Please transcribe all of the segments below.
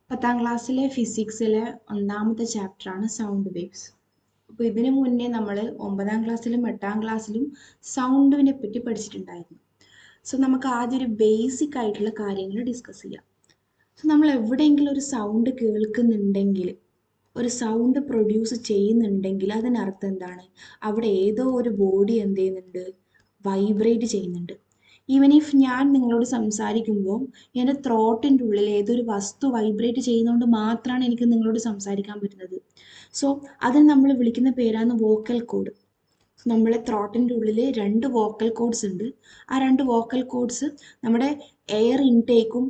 10ാം ക്ലാസ്സിലെ ഫിസിക്സിലെ ഒന്നാമത്തെ ചാപ്റ്ററാണ് സൗണ്ട് വേവ്സ്. അപ്പോൾ ഇതിനു മുന്നേ നമ്മൾ 9ാം ക്ലാസ്സിലും 8ാം ക്ലാസ്സിലും സൗണ്ടിനെ പറ്റി പഠിച്ചിട്ടുണ്ടായിരുന്നു. സോ നമുക്ക് ആദ്യം ഒരു ബേസിക് ആയിട്ടുള്ള കാര്യങ്ങൾ ഡിസ്കസ് ചെയ്യാം. സോ നമ്മൾ എവിടെയെങ്കിലും ഒരു സൗണ്ട് കേൾക്കുന്നുണ്ടെങ്കിൽ, ഒരു സൗണ്ട് പ്രൊഡ്യൂസ് ചെയ്യുന്നുണ്ടെങ്കിൽ അതിനർത്ഥം എന്താണ്? അവിടെ ഏതോ ഒരു ബോഡി എന്ത് ചെയ്യുന്നുണ്ട്? വൈബ്രേറ്റ് ചെയ്യുന്നുണ്ട്. ഈവൻ ഇഫ് ഞാൻ നിങ്ങളോട് സംസാരിക്കുമ്പോൾ എൻ്റെ ത്രോട്ടിൻ്റെ ഉള്ളിൽ ഏതൊരു വസ്തു വൈബ്രേറ്റ് ചെയ്യുന്നതുകൊണ്ട് മാത്രമാണ് എനിക്ക് നിങ്ങളോട് സംസാരിക്കാൻ പറ്റുന്നത്. സോ അതിന് നമ്മൾ വിളിക്കുന്ന പേരാണ് വോക്കൽ കോഡ്. നമ്മളെ ത്രോട്ടിൻ്റെ ഉള്ളിൽ 2 വോക്കൽ കോഡ്സ് ഉണ്ട്. ആ 2 വോക്കൽ കോഡ്സ് നമ്മുടെ എയർ ഇൻടേക്കും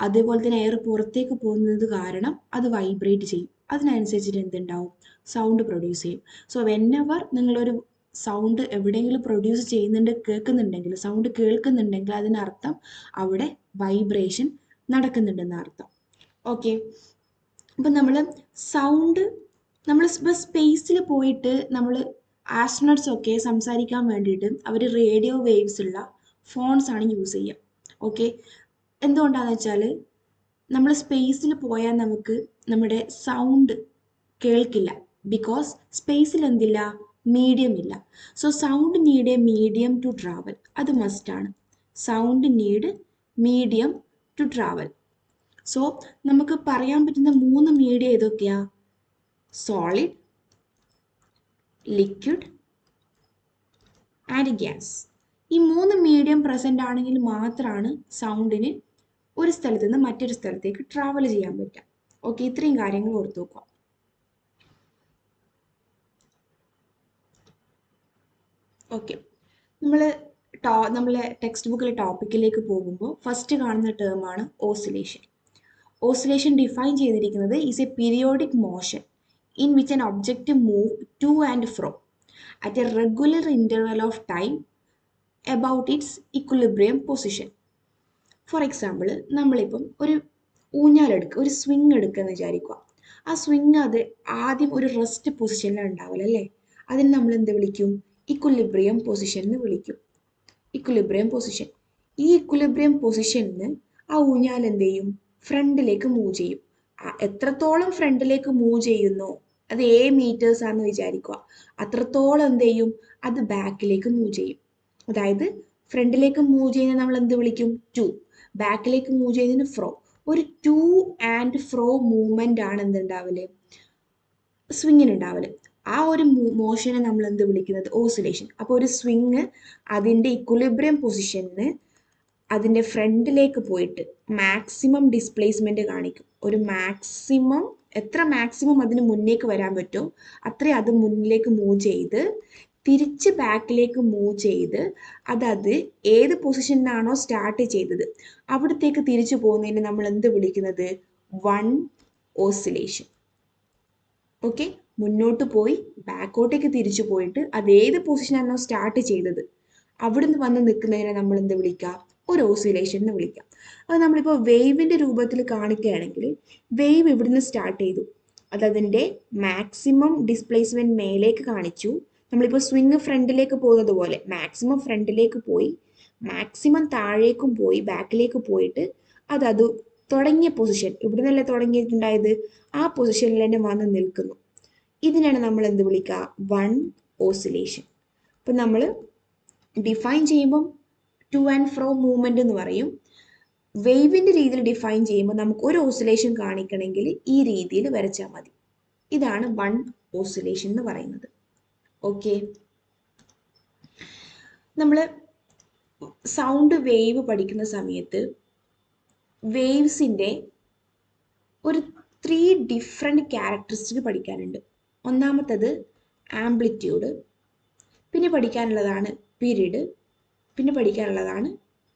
അതേപോലെ തന്നെ എയർ പുറത്തേക്ക് പോകുന്നത് കാരണം അത് വൈബ്രേറ്റ് ചെയ്യും. അതിനനുസരിച്ചിട്ട് എന്തുണ്ടാവും? സൗണ്ട് പ്രൊഡ്യൂസ് ചെയ്യും. സോ വെന്നെവർ നിങ്ങളൊരു സൗണ്ട് എവിടെയെങ്കിലും പ്രൊഡ്യൂസ് ചെയ്യുന്നുണ്ട്, സൗണ്ട് കേൾക്കുന്നുണ്ടെങ്കിൽ അതിനർത്ഥം അവിടെ വൈബ്രേഷൻ നടക്കുന്നുണ്ടെന്ന് അർത്ഥം. ഓക്കെ, അപ്പം നമ്മൾ സ്പേസിൽ പോയിട്ട് നമ്മൾ ആസ്ട്രോനട്സ് ഒക്കെ സംസാരിക്കാൻ വേണ്ടിയിട്ട് അവർ റേഡിയോ വേവ്സ് ഉള്ള ഫോൺസ് ആണ് യൂസ് ചെയ്യുക. ഓക്കെ, എന്തുകൊണ്ടാണെന്ന് വെച്ചാൽ നമ്മൾ സ്പേസിൽ പോയാൽ നമുക്ക് നമ്മുടെ സൗണ്ട് കേൾക്കില്ല. ബിക്കോസ് സ്പേസിൽ എന്തില്ല? മീഡിയം ഇല്ല. So sound need a medium to travel. അത് മസ്റ്റാണ്. Sound need medium to travel. So നമുക്ക് പറയാൻ പറ്റുന്ന 3 മീഡിയം ഏതൊക്കെയാ? Solid, liquid and gas. ഈ 3 മീഡിയം പ്രസൻ്റ് ആണെങ്കിൽ മാത്രമാണ് സൗണ്ടിന് ഒരു സ്ഥലത്ത് നിന്ന് മറ്റൊരു സ്ഥലത്തേക്ക് ട്രാവൽ ചെയ്യാൻ പറ്റുക. ഓക്കെ, ഇത്രയും കാര്യങ്ങൾ ഓർത്ത് നോക്കുക. ഓക്കെ, നമ്മളെ ടെക്സ്റ്റ് ബുക്കിലെ ടോപ്പിക്കിലേക്ക് പോകുമ്പോൾ ഫസ്റ്റ് കാണുന്ന ടേമാണ് ഓസിലേഷൻ. ഓസിലേഷൻ ഡിഫൈൻ ചെയ്തിരിക്കുന്നത് is A periodic motion in which an object move two and fro at A regular interval of time about it's equilibrium position. For example, നമ്മളിപ്പം ഒരു ഒരു സ്വിങ് എടുക്കുകയെന്ന് വിചാരിക്കുക. ആ സ്വിങ് അത് ആദ്യം ഒരു റെസ്റ്റ് പൊസിഷനിലാണ് ഉണ്ടാവില്ല അല്ലേ? അതിന് നമ്മൾ എന്ത് വിളിക്കും? ഇക്വിലിബ്രിയം പൊസിഷൻ എന്ന് വിളിക്കും. Equilibrium position. ഈ ഇക്വിലിബ്രിയം പൊസിഷനിൽ ആ ഊഞ്ഞാൽ എന്ത് ചെയ്യും? ഫ്രണ്ടിലേക്ക് മൂവ് ചെയ്യും. എത്രത്തോളം ഫ്രണ്ടിലേക്ക് മൂവ് ചെയ്യുന്നോ, അത് മീറ്റേഴ്സ് ആണെന്ന് വിചാരിക്കുക, അത്രത്തോളം എന്ത് ചെയ്യും? അത് ബാക്കിലേക്ക് മൂവ് ചെയ്യും. അതായത് ഫ്രണ്ടിലേക്ക് മൂവ് ചെയ്യുന്നത് നമ്മൾ എന്ത് വിളിക്കും? ടു. ബാക്കിലേക്ക് മൂവ് ചെയ്യുന്നതിന് ഫ്രോ. ഒരു ടു ആൻഡ് ഫ്രോ മൂവ്മെന്റ് ആണ് എന്തുണ്ടാവല്? സ്വിങ്ങിനുണ്ടാവല്. ആ ഒരു മോഷനെ നമ്മൾ എന്ത് വിളിക്കുന്നത്? ഓസിലേഷൻ. അപ്പോൾ ഒരു സ്വിങ് അതിൻ്റെ ഇക്വിലിബ്രിയം പൊസിഷന് അതിൻ്റെ ഫ്രണ്ടിലേക്ക് പോയിട്ട് മാക്സിമം ഡിസ്പ്ലേസ്മെന്റ് കാണിക്കും. ഒരു മാക്സിമം, എത്ര മാക്സിമം അതിന് മുന്നേക്ക് വരാൻ പറ്റുമോ അത്രയും അത് മുന്നിലേക്ക് മൂവ് ചെയ്ത് തിരിച്ച് ബാക്കിലേക്ക് മൂവ് ചെയ്ത് അതത് ഏത് പൊസിഷനിലാണോ സ്റ്റാർട്ട് ചെയ്തത് അവിടത്തേക്ക് തിരിച്ചു പോകുന്നതിന് നമ്മൾ എന്ത് വിളിക്കുന്നത്? One oscillation. ഓക്കെ, മുന്നോട്ട് പോയി ബാക്കോട്ടേക്ക് തിരിച്ചു പോയിട്ട് അത് ഏത് പൊസിഷനാണോ സ്റ്റാർട്ട് ചെയ്തത് അവിടുന്ന് വന്ന് നിൽക്കുന്നതിനെ നമ്മൾ എന്ത് വിളിക്കാം? ഒരു ഓസിലേഷൻ എന്ന് വിളിക്കാം. അത് നമ്മളിപ്പോൾ വേവിൻ്റെ രൂപത്തിൽ കാണിക്കുകയാണെങ്കിൽ വേവ് ഇവിടുന്ന് സ്റ്റാർട്ട് ചെയ്തു, അതതിൻ്റെ മാക്സിമം ഡിസ്പ്ലേസ്മെൻറ്റ് മേലേക്ക് കാണിച്ചു. നമ്മളിപ്പോൾ സ്വിങ് ഫ്രണ്ടിലേക്ക് പോകുന്നത് പോലെ മാക്സിമം ഫ്രണ്ടിലേക്ക് പോയി, മാക്സിമം താഴേക്കും പോയി, ബാക്കിലേക്ക് പോയിട്ട് അതത് തുടങ്ങിയ പൊസിഷൻ, ഇവിടുന്നല്ലേ തുടങ്ങിയിട്ടുണ്ടായത്, ആ പൊസിഷനിൽ തന്നെ വന്ന് നിൽക്കുന്നു. ഇതിനാണ് നമ്മൾ എന്ത് വിളിക്കുക? One oscillation. അപ്പം നമ്മൾ ഡിഫൈൻ ചെയ്യുമ്പം ടു ആൻഡ് ഫ്രോ മൂവ്മെന്റ് എന്ന് പറയും. വേവിൻ്റെ രീതിയിൽ ഡിഫൈൻ ചെയ്യുമ്പോൾ നമുക്ക് ഒരു ഓസിലേഷൻ കാണിക്കണമെങ്കിൽ ഈ രീതിയിൽ വരച്ചാൽ മതി. ഇതാണ് വൺ ഓസിലേഷൻ എന്ന് പറയുന്നത്. ഓക്കെ, നമ്മൾ സൗണ്ട് വേവ് പഠിക്കുന്ന സമയത്ത് വേവ്സിൻ്റെ ഒരു 3 ഡിഫറെൻറ്റ് ക്യാരക്ടറിസ്റ്റിക് പഠിക്കാനുണ്ട്. ഒന്നാമത്തത് ആംപ്ലിറ്റ്യൂഡ്, പിന്നെ പഠിക്കാനുള്ളതാണ് പീരീഡ്, പിന്നെ പഠിക്കാനുള്ളതാണ്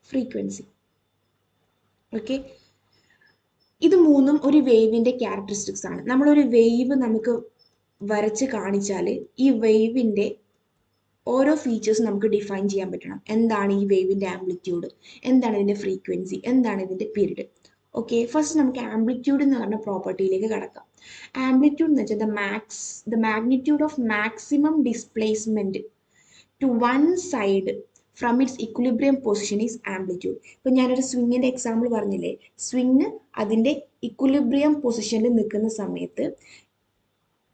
ഫ്രീക്വൻസി. ഓക്കെ, ഇത് മൂന്നും ഒരു വേവിൻ്റെ ക്യാരക്ടറിസ്റ്റിക്സ് ആണ്. നമ്മളൊരു വേവ് നമുക്ക് വരച്ച് കാണിച്ചാൽ ഈ വേവിൻ്റെ ഓരോ ഫീച്ചേഴ്സ് നമുക്ക് ഡിഫൈൻ ചെയ്യാൻ പറ്റണം. എന്താണ് ഈ വേവിൻ്റെ ആംപ്ലിറ്റ്യൂഡ്, എന്താണ് ഇതിൻ്റെ ഫ്രീക്വൻസി, എന്താണ് ഇതിൻ്റെ പീരീഡ്. ഓക്കെ, ഫസ്റ്റ് നമുക്ക് ആംപ്ലിറ്റ്യൂഡ് എന്ന് പറഞ്ഞ പ്രോപ്പർട്ടിയിലേക്ക് കടക്കാം. ആംപ്ലിറ്റ്യൂഡ് എന്ന് വെച്ചാൽ the magnitude of maximum displacement to one side from its equilibrium position is amplitude. ഇപ്പം ഞാനൊരു സ്വിങ്ങിൻ്റെ എക്സാമ്പിൾ പറഞ്ഞില്ലേ, സ്വിങ് അതിൻ്റെ ഇക്വിലിബ്രിയം പൊസിഷനിൽ നിൽക്കുന്ന സമയത്ത്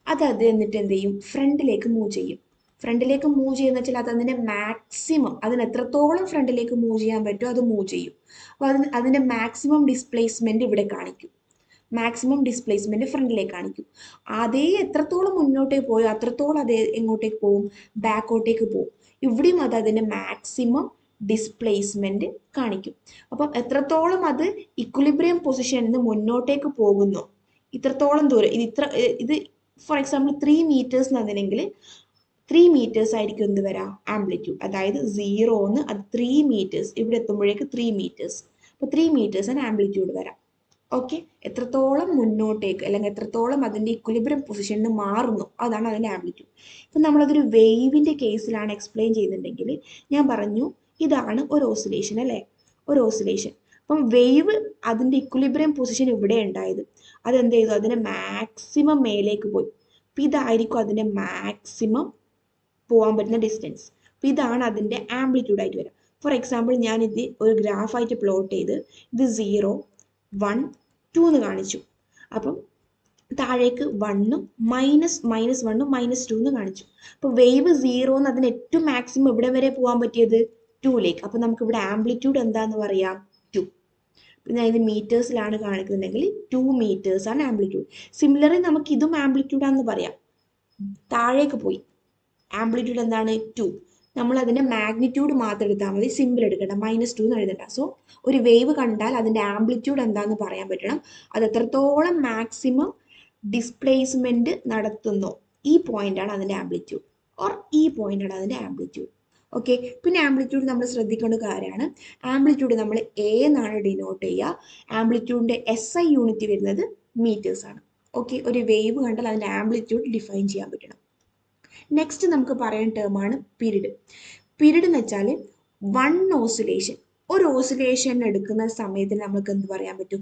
അത് എന്നിട്ട് എന്ത് ചെയ്യും, ഫ്രണ്ടിലേക്ക് മൂവ് ചെയ്യും. ഫ്രണ്ടിലേക്ക് മൂവ് ചെയ്യുന്ന വെച്ചാൽ അത് അതിൻ്റെ മാക്സിമം, അതിന് എത്രത്തോളം ഫ്രണ്ടിലേക്ക് മൂവ് ചെയ്യാൻ പറ്റുമോ അത് മൂവ് ചെയ്യും. അപ്പോൾ അതിൻ്റെ മാക്സിമം ഡിസ്പ്ലേസ്മെൻറ്റ് ഇവിടെ കാണിക്കും. മാക്സിമം ഡിസ്പ്ലേസ്മെൻറ്റ് ഫ്രണ്ടിലേക്ക് കാണിക്കും. അതേ എത്രത്തോളം മുന്നോട്ടേക്ക് പോയോ അത്രത്തോളം അത് എങ്ങോട്ടേക്ക് പോകും, ബാക്കോട്ടേക്ക് പോകും. ഇവിടെയും അത് അതിൻ്റെ മാക്സിമം ഡിസ്പ്ലേസ്മെൻറ്റ് കാണിക്കും. അപ്പം എത്രത്തോളം അത് ഇക്വിലിബ്രിയം പൊസിഷനിൽ നിന്ന് മുന്നോട്ടേക്ക് പോകുന്നു, ഇത്രത്തോളം ദൂരം, ഇത് ഫോർ എക്സാമ്പിൾ 3 meters എന്നതിനെങ്കിൽ 3 meters ആയിരിക്കും എന്ത് വരാം, ആംപ്ലിറ്റ്യൂഡ്. അതായത് 0 അത് 3 meters, ഇവിടെ എത്തുമ്പോഴേക്ക് 3 meters. അപ്പോൾ 3 meters ആണ് ആംപ്ലിറ്റ്യൂഡ് വരാം. ഓക്കെ, എത്രത്തോളം മുന്നോട്ടേക്ക് അല്ലെങ്കിൽ എത്രത്തോളം അതിൻ്റെ ഇക്വിലിബ്രിയം പൊസിഷനിൽ നിന്ന് മാറുന്നു അതാണ് അതിൻ്റെ ആംപ്ലിറ്റ്യൂഡ്. ഇപ്പം നമ്മളതൊരു വേവിൻ്റെ കേസിലാണ് എക്സ്പ്ലെയിൻ ചെയ്യുന്നുണ്ടെങ്കിൽ ഞാൻ പറഞ്ഞു ഇതാണ് ഒരു ഓസിലേഷൻ അല്ലേ, ഒരു ഓസിലേഷൻ. അപ്പം വേവ് അതിൻ്റെ ഇക്വിലിബ്രിയം പൊസിഷൻ ഇവിടെ ഉണ്ടായത്, അതെന്ത് ചെയ്തു, അതിൻ്റെ മാക്സിമം മേലേക്ക് പോയി. അപ്പം ഇതായിരിക്കും അതിൻ്റെ മാക്സിമം പോകാൻ പറ്റുന്ന ഡിസ്റ്റൻസ്. അപ്പം ഇതാണ് അതിൻ്റെ ആംപ്ലിറ്റ്യൂഡ് ആയിട്ട് വരിക. ഫോർ എക്സാമ്പിൾ ഞാനിത് ഒരു ഗ്രാഫായിട്ട് പ്ലോട്ട് ചെയ്ത് ഇത് 0, 1, 2 എന്ന് കാണിച്ചു. അപ്പം താഴേക്ക് 1 -1 -2 എന്ന് കാണിച്ചു. അപ്പോൾ വേവ് 0 എന്ന് അതിന് ഏറ്റവും മാക്സിമം എവിടെ വരെ പോകാൻ പറ്റിയത്, 2ലേക്ക്. അപ്പം നമുക്ക് ഇവിടെ ആംപ്ലിറ്റ്യൂഡ് എന്താന്ന് പറയാം, 2. ഞാൻ ഇത് മീറ്റേഴ്സിലാണ് കാണിക്കുന്നുണ്ടെങ്കിൽ 2 meters ആണ് ആംപ്ലിറ്റ്യൂഡ്. സിമിലർലി നമുക്ക് ഇതും ആംപ്ലിറ്റ്യൂഡ് ആണെന്ന് പറയാം. താഴേക്ക് പോയി, ആംപ്ലിറ്റ്യൂഡ് എന്താണ്, 2. നമ്മൾ അതിൻ്റെ മാഗ്നിറ്റ്യൂഡ് മാത്രം എടുത്താൽ മതി, സിമ്പിൾ എടുക്കണ്ട, -2 എന്ന് എഴുതണ്ട. സോ ഒരു വേവ് കണ്ടാൽ അതിൻ്റെ ആംപ്ലിറ്റ്യൂഡ് എന്താണെന്ന് പറയാൻ പറ്റണം. അത് എത്രത്തോളം മാക്സിമം ഡിസ്പ്ലേസ്മെൻറ്റ് നടത്തുന്നു, ഈ പോയിൻ്റാണ് അതിൻ്റെ ആംപ്ലിറ്റ്യൂഡ്, ഓർ ഈ പോയിൻ്റാണ് അതിൻ്റെ ആംപ്ലിറ്റ്യൂഡ്. ഓക്കെ, പിന്നെ ആംപ്ലിറ്റ്യൂഡ് നമ്മൾ ശ്രദ്ധിക്കേണ്ട കാര്യമാണ്, ആംപ്ലിറ്റ്യൂഡ് നമ്മൾ എ എന്നാണ് ഡിനോട്ട് ചെയ്യുക. ആംപ്ലിറ്റ്യൂഡിൻ്റെ SI യൂണിറ്റ് വരുന്നത് മീറ്റേഴ്സ് ആണ്. ഓക്കെ, ഒരു വേവ് കണ്ടാൽ അതിൻ്റെ ആംപ്ലിറ്റ്യൂഡ് ഡിഫൈൻ ചെയ്യാൻ പറ്റണം. നെക്സ്റ്റ് നമുക്ക് പറയുന്ന ടേമാണ് പീരീഡ്. പീരീഡ് എന്ന് വെച്ചാൽ ഒരു ഓസിലേഷൻ എടുക്കുന്ന സമയത്തിന് നമുക്ക് എന്ത് പറയാൻ പറ്റും,